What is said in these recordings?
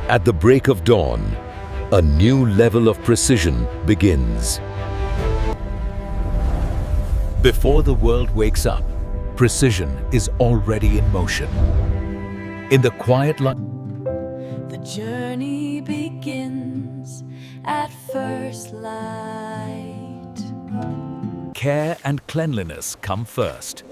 At the break of dawn, a new level of precision begins. Before the world wakes up, precision is already in motion. In the quiet light, the journey begins at first light. care and cleanliness come first.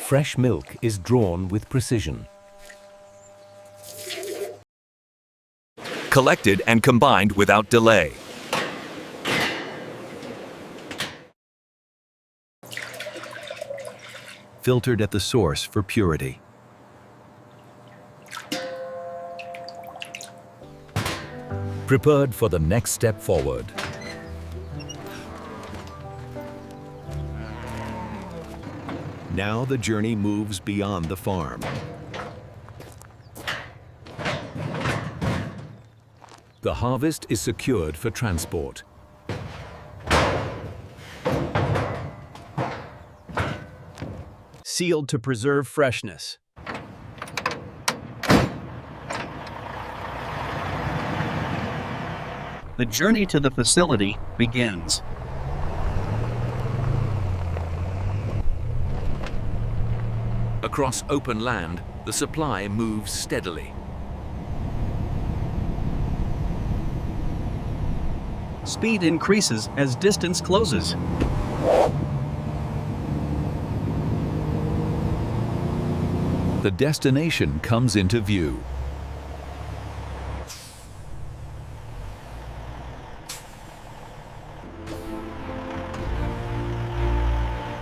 Fresh milk is drawn with precision. Collected and combined without delay. Filtered at the source for purity. Prepared for the next step forward. Now the journey moves beyond the farm. The harvest is secured for transport. Sealed to preserve freshness. The journey to the facility begins. Across open land, the supply moves steadily. Speed increases as distance closes. The destination comes into view.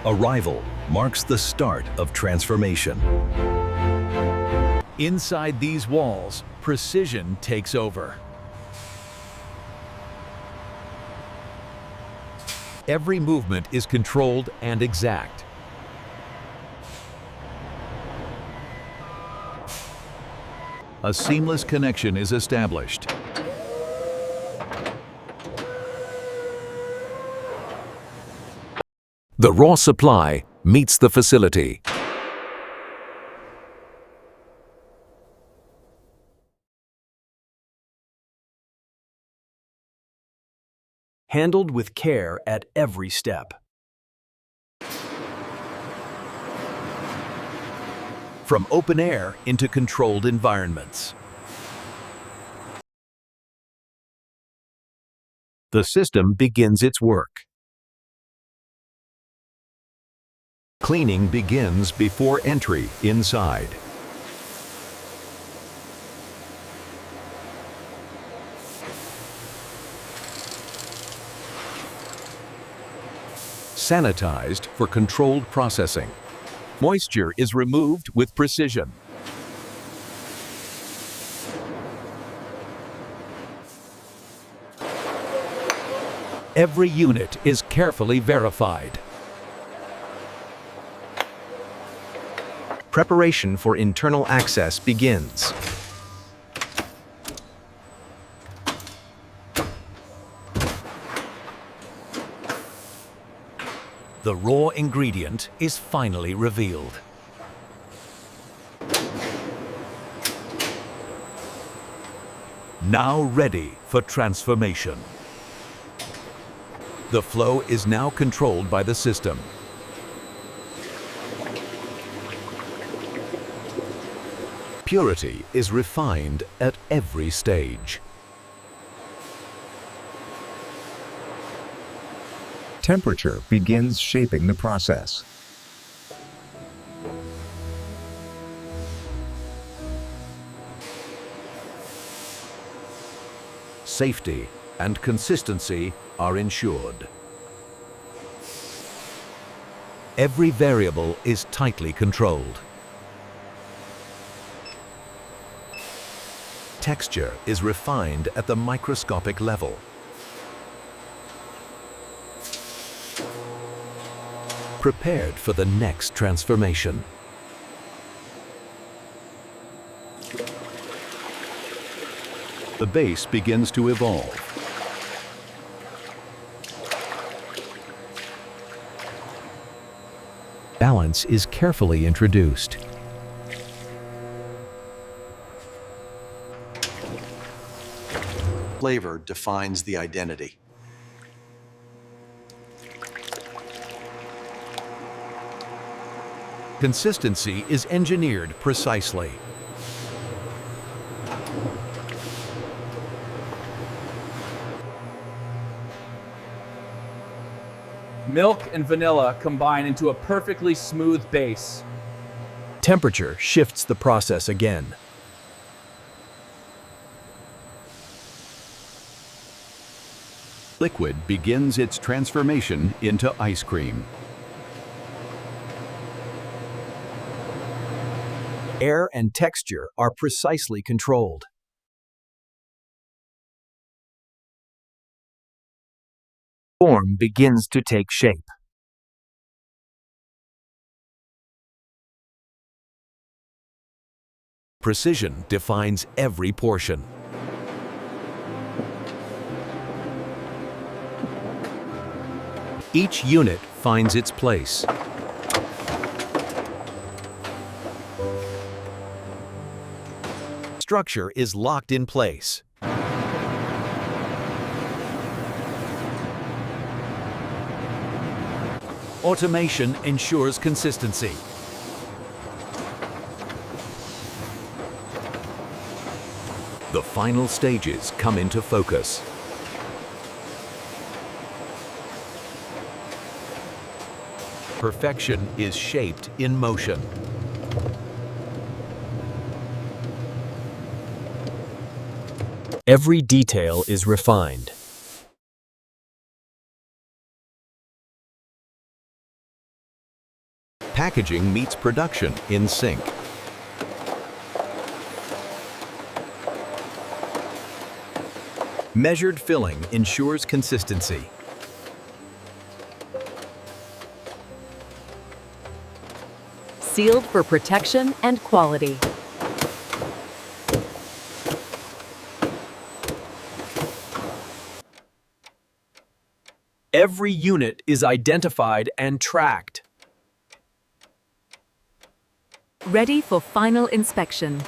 Arrival marks the start of transformation. Inside these walls, precision takes over. Every movement is controlled and exact. A seamless connection is established. The raw supply meets the facility. Handled with care at every step. From open air into controlled environments. The system begins its work. Cleaning begins before entry inside. Sanitized for controlled processing. Moisture is removed with precision. Every unit is carefully verified. Preparation for internal access begins. The raw ingredient is finally revealed. Now ready for transformation. The flow is now controlled by the system. Purity is refined at every stage. Temperature begins shaping the process. Safety and consistency are ensured. Every variable is tightly controlled. Texture is refined at the microscopic level. Prepared for the next transformation. The base begins to evolve. Balance is carefully introduced. Flavor defines the identity. Consistency is engineered precisely. Milk and vanilla combine into a perfectly smooth base. Temperature shifts the process again. Liquid begins its transformation into ice cream. Air and texture are precisely controlled. Form begins to take shape. Precision defines every portion. Each unit finds its place. Structure is locked in place. Automation ensures consistency. The final stages come into focus. Perfection is shaped in motion. Every detail is refined. Packaging meets production in sync. Measured filling ensures consistency. Sealed for protection and quality. Every unit is identified and tracked. Ready for final inspection.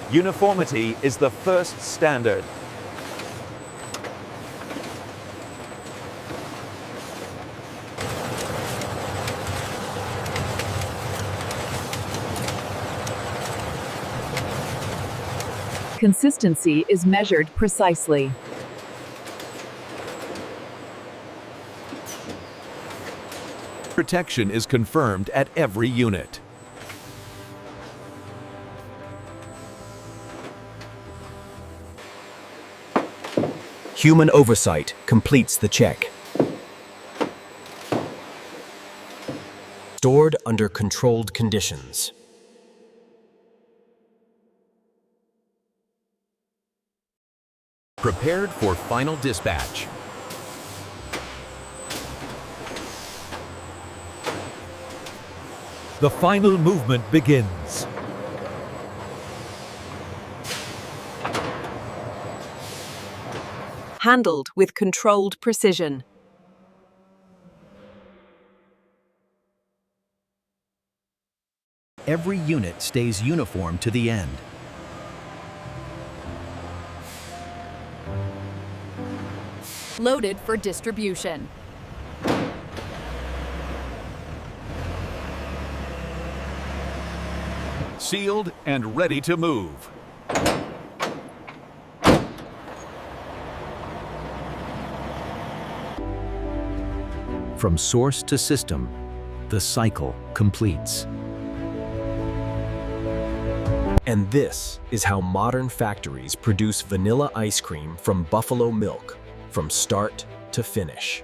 Uniformity is the first standard. Consistency is measured precisely. Protection is confirmed at every unit. Human oversight completes the check. Stored under controlled conditions. Prepared for final dispatch. The final movement begins. Handled with controlled precision. Every unit stays uniform to the end. Loaded for distribution. Sealed and ready to move. From source to system, the cycle completes. And this is how modern factories produce vanilla ice cream from buffalo milk, from start to finish.